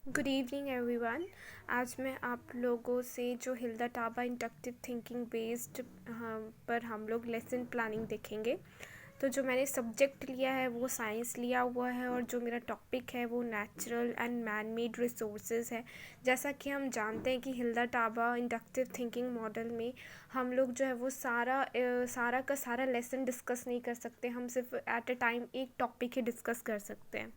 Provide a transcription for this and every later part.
Good evening everyone. आज मैं आप लोगों से जो हिल्दा टाबा इंडक्टिव थिंकिंग बेस्ड पर हम लोग लेसन प्लानिंग देखेंगे। तो जो मैंने सब्जेक्ट लिया है वो साइंस लिया हुआ है और जो मेरा टॉपिक है वो natural and man made resources है। जैसा कि हम जानते हैं कि हिल्दा टाबा इंडक्टिव थिंकिंग मॉडल में हम लोग जो है वो सारा का सारा लेसन डिस्कस नहीं कर सकते। हम सिर्फ एट अ टाइम एक टॉपिक ही डिस्कस कर सकते हैं।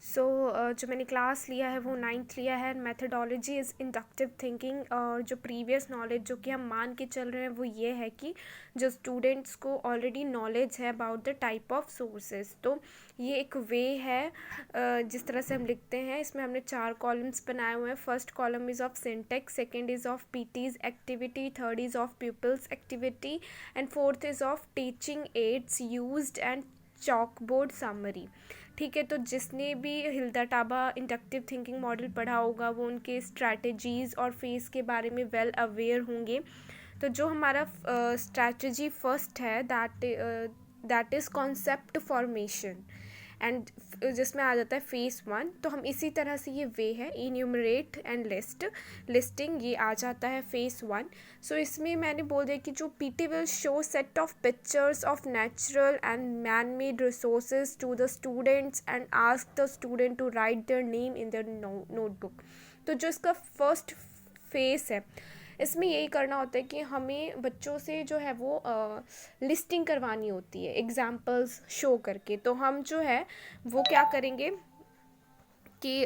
जो मैंने क्लास लिया है वो 9th लिया है। Methodology is inductive thinking. और जो प्रीवियस नॉलेज जो कि हम मान के चल रहे हैं वो ये है कि जो स्टूडेंट्स को ऑलरेडी नॉलेज है about the type of sources. तो ये एक वे है जिस तरह से हम लिखते हैं। इसमें हमने 4 कॉलम्स बनाए हुए हैं। First column is of syntax, second is of PT's activity, third is of people's activity and fourth is of teaching aids used and chalkboard summary. ठीक है, तो जिसने भी Hilda Taba inductive thinking model पढ़ा होगा वो उनके स्ट्रैटेजीज़ और फेस के बारे में वेल अवेयर होंगे। तो जो हमारा स्ट्रैटेजी फर्स्ट है that is concept formation and जिसमें आ जाता है फेस 1। तो हम इसी तरह से ये वे है इन्यूमरेट एंड लिस्टिंग, ये आ जाता है फेस 1। सो इसमें मैंने बोल दिया कि जो PT will show set of pictures of natural and man made resources to the students and ask the student to write their name in their notebook. तो जो इसका फर्स्ट फेस है इसमें यही करना होता है कि हमें बच्चों से जो है वो लिस्टिंग करवानी होती है एग्जाम्पल्स शो करके। तो हम जो है वो क्या करेंगे कि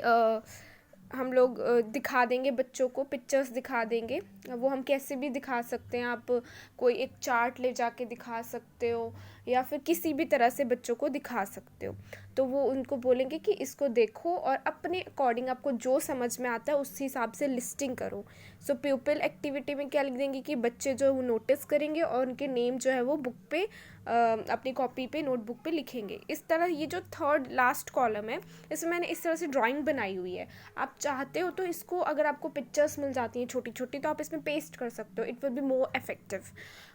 हम लोग दिखा देंगे बच्चों को, पिक्चर्स दिखा देंगे। वो हम कैसे भी दिखा सकते हैं, आप कोई एक चार्ट ले जाके दिखा सकते हो या फिर किसी भी तरह से बच्चों को दिखा सकते हो। तो वो उनको बोलेंगे कि इसको देखो और अपने अकॉर्डिंग आपको जो समझ में आता है उस हिसाब से लिस्टिंग करो। सो प्यूपिल एक्टिविटी में क्या लिख देंगे कि बच्चे जो वो नोटिस करेंगे और उनके नेम जो है वो बुक पे अपनी कॉपी पे नोटबुक पे लिखेंगे। इस तरह ये जो थर्ड लास्ट कॉलम है इसमें मैंने इस तरह से ड्राइंग बनाई हुई है। आप चाहते हो तो इसको, अगर आपको पिक्चर्स मिल जाती हैं छोटी छोटी, तो आप इसमें पेस्ट कर सकते हो, it will be more effective.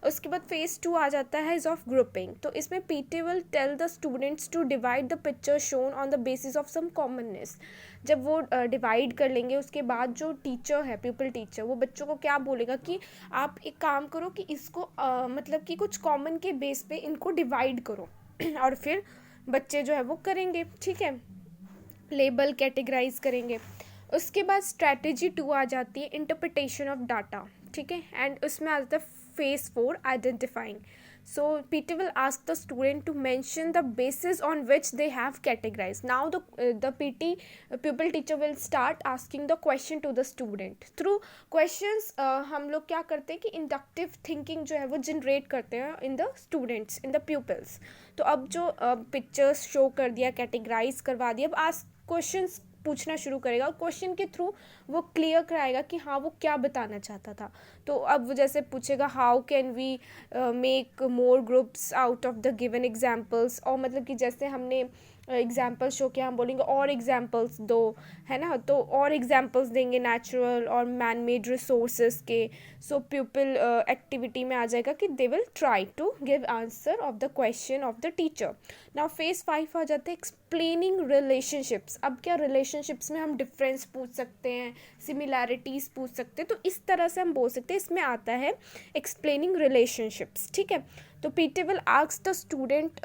उसके बाद फेज 2 आ जाता है इज ऑफ ग्रुपिंग। तो इसमें PT will tell the students to divide the picture shown on the basis of some commonness. जब वो डिवाइड कर लेंगे उसके बाद जो टीचर है, पीपल टीचर, वो बच्चों को क्या बोलेगा कि आप एक काम करो कि इसको मतलब कि कुछ कॉमन के बेस पे इनको डिवाइड करो और फिर बच्चे जो है वो करेंगे। ठीक है, लेबल कैटेगराइज करेंगे। उसके बाद स्ट्रैटेजी 2 आ जाती है इंटरप्रिटेशन ऑफ डाटा। ठीक है, एंड उसमें आ जाता है phase 4 identifying. So PT will ask the student to mention the basis on which they have categorized. Now the PT pupil teacher will start asking the question to the student. Through questions हम लोग क्या करते हैं कि inductive thinking जो है वो generate करते हैं in the students, in the people's. तो अब जो पिक्चर्स शो कर दिया, कैटेगराइज करवा दिया, अब आस्क क्वेश्चंस पूछना शुरू करेगा और क्वेश्चन के थ्रू वो क्लियर कराएगा कि हाँ वो क्या बताना चाहता था। तो अब वो जैसे पूछेगा how can we make more groups out of the given examples, और मतलब कि जैसे हमने एग्जाम्पल शो किया हम बोलेंगे और एग्जाम्पल्स दो, है ना। तो और एग्जाम्पल्स देंगे नेचुरल और मैन मेड रिसोर्सेज के। सो प्यूपिल एक्टिविटी में आ जाएगा कि they will try to give answer of the question of the teacher. Now phase 5 आ जाता है एक्सप्लेनिंग रिलेशनशिप्स। अब क्या रिलेशनशिप्स में हम डिफरेंस पूछ सकते हैं, सिमिलैरिटीज़ पूछ सकते हैं, तो इस तरह से हम बोल सकते हैं। इसमें आता है एक्सप्लेनिंग रिलेशनशिप्स। ठीक है, तो PT will ask the student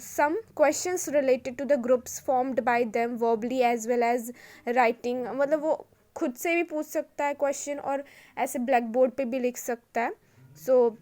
some questions related to the groups formed by them verbally as well as writing। मतलब वो खुद से भी पूछ सकता है क्वेश्चन और ऐसे ब्लैक बोर्ड पे भी लिख सकता है। सो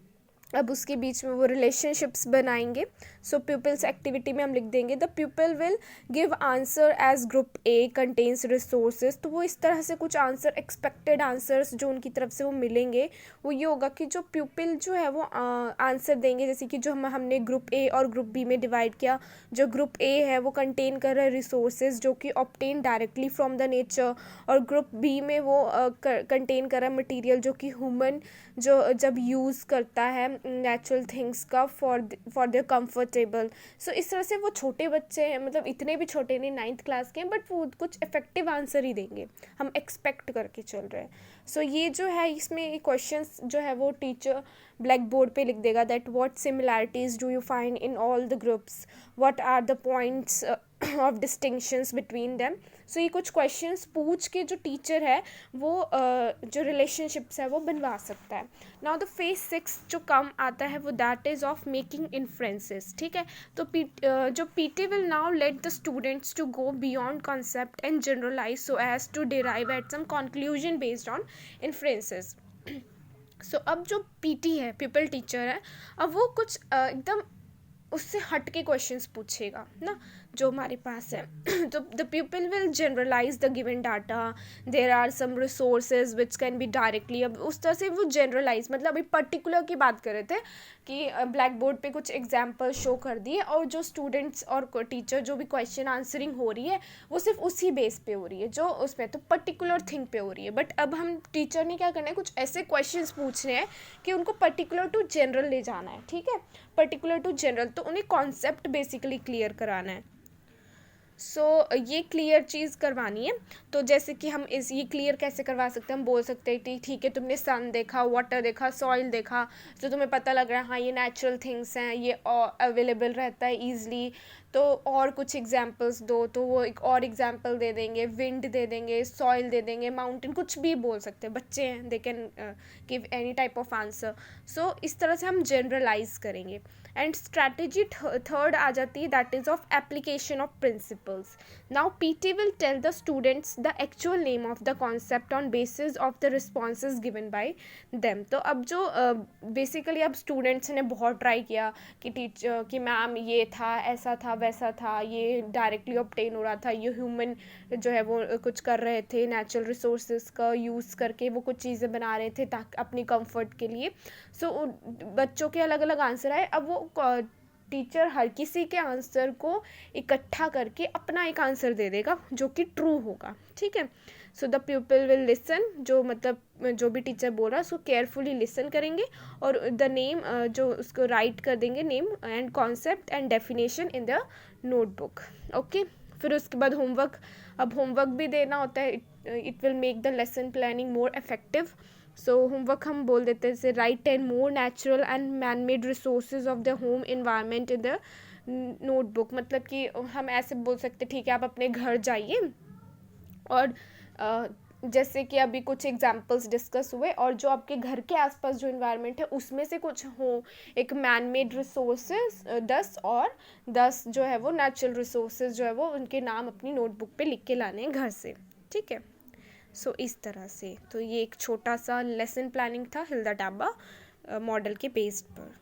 अब उसके बीच में वो रिलेशनशिप्स बनाएंगे। सो प्यूपल्स एक्टिविटी में हम लिख देंगे the pupal will give answer age group A contains resources. तो वो इस तरह से कुछ आंसर, एक्सपेक्टेड आंसर्स जो उनकी तरफ से वो मिलेंगे वो ये होगा कि जो प्यूपल जो है वो आंसर देंगे। जैसे कि जो हमने ग्रुप ए और ग्रुप बी में डिवाइड किया, जो ग्रुप ए है वो कंटेन कर रहा है रिसोर्सेज जो कि obtain directly from the nature, और ग्रुप बी में वो कंटेन कर रहा है मटीरियल जो कि ह्यूमन जो जब यूज़ करता है नेचुरल थिंग्स का फॉर देयर कंफर्टेबल। सो इस तरह से वो छोटे बच्चे हैं, मतलब इतने भी छोटे नहीं, 9th क्लास के हैं, बट वो कुछ इफेक्टिव आंसर ही देंगे, हम एक्सपेक्ट करके चल रहे हैं। सो ये जो है इसमें क्वेश्चंस जो है वो टीचर ब्लैक बोर्ड पे लिख देगा that what similarities do you find in all the groups, what are the points of distinctions between them. So ये कुछ क्वेश्चंस पूछ के जो टीचर है वो जो रिलेशनशिप्स है वो बनवा सकता है. नाउ द फेज 6 जो कम आता है वो that is of making inferences. ठीक है, तो जो PT will now let the students to go beyond concept and generalise so as to derive at some conclusion based on inferences. So अब जो पीटी है, पीपल टीचर है, अब वो कुछ एकदम उससे हट के क्वेश्चंस पूछेगा ना जो हमारे पास है. तो the people will generalize the given data. There are some resources which can be directly, अब उस तरह से वो जनरलाइज, मतलब अभी पर्टिकुलर की बात कर रहे थे कि ब्लैक बोर्ड पे कुछ एग्जाम्पल शो कर दिए और जो स्टूडेंट्स और टीचर जो भी क्वेश्चन आंसरिंग हो रही है वो सिर्फ उसी बेस पे हो रही है, जो उसमें तो पर्टिकुलर थिंग पे हो रही है. बट अब हम टीचर ने क्या करना है, कुछ ऐसे क्वेश्चंस पूछने हैं कि उनको पर्टिकुलर टू जनरल ले जाना है. ठीक है, पर्टिकुलर टू जनरल, तो उन्हें कॉन्सेप्ट बेसिकली क्लियर कराना है. सो ये क्लियर चीज़ करवानी है. तो जैसे कि हम ये क्लियर कैसे करवा सकते हैं, हम बोल सकते हैं कि ठीक है, तुमने सन देखा, वाटर देखा, सॉइल देखा, तो तुम्हें पता लग रहा है हाँ ये नेचुरल थिंग्स हैं, ये अवेलेबल रहता है ईजली. तो और कुछ एग्जांपल्स दो, तो वो एक और एग्जांपल दे देंगे, विंड दे देंगे, सॉइल दे देंगे, माउंटेन, कुछ भी बोल सकते हैं. बच्चे हैं, they can give any type of answer. So इस तरह से हम जनरलाइज करेंगे. एंड स्ट्रैटेजी थर्ड आ जाती है, that is of application of principles. Now PT will tell the students the actual name of the concept on basis of the responses given by them. तो अब जो बेसिकली अब students ने बहुत try किया कि टीचर कि मैम ये था, ऐसा था, वैसा था, ये डायरेक्टली ऑब्टेन हो रहा था, ये ह्यूमन जो है वो कुछ कर रहे थे, नेचुरल रिसोर्सेज का यूज़ करके वो कुछ चीज़ें बना रहे थे ताकि अपनी कंफर्ट के लिए. सो बच्चों के अलग अलग आंसर आए. अब वो टीचर हर किसी के आंसर को इकट्ठा करके अपना एक आंसर दे देगा जो कि ट्रू होगा. ठीक है, so the people will listen, जो मतलब जो भी टीचर बोल रहा है उसको केयरफुली लिसन करेंगे और द नेम जो उसको राइट कर देंगे, name and concept and definition in the notebook. Okay, फिर उसके बाद होमवर्क. अब होमवर्क भी देना होता है. It will make the lesson planning more effective. So homework हम बोल देते हैं जैसे right 10 more natural and man made resources of the home environment in the notebook. मतलब कि हम ऐसे बोल सकते ठीक है, आप अपने घर जाइए और जैसे कि अभी कुछ एग्जांपल्स डिस्कस हुए और जो आपके घर के आसपास जो इन्वायरमेंट है उसमें से कुछ हो एक मैन मेड रिसोर्सेज 10 और 10 जो है वो नेचुरल रिसोर्सेज जो है वो उनके नाम अपनी नोटबुक पे लिख के लाने हैं घर से. ठीक है, सो इस तरह से. तो ये एक छोटा सा लेसन प्लानिंग था हिल्डा टाबा मॉडल के बेस्ड पर.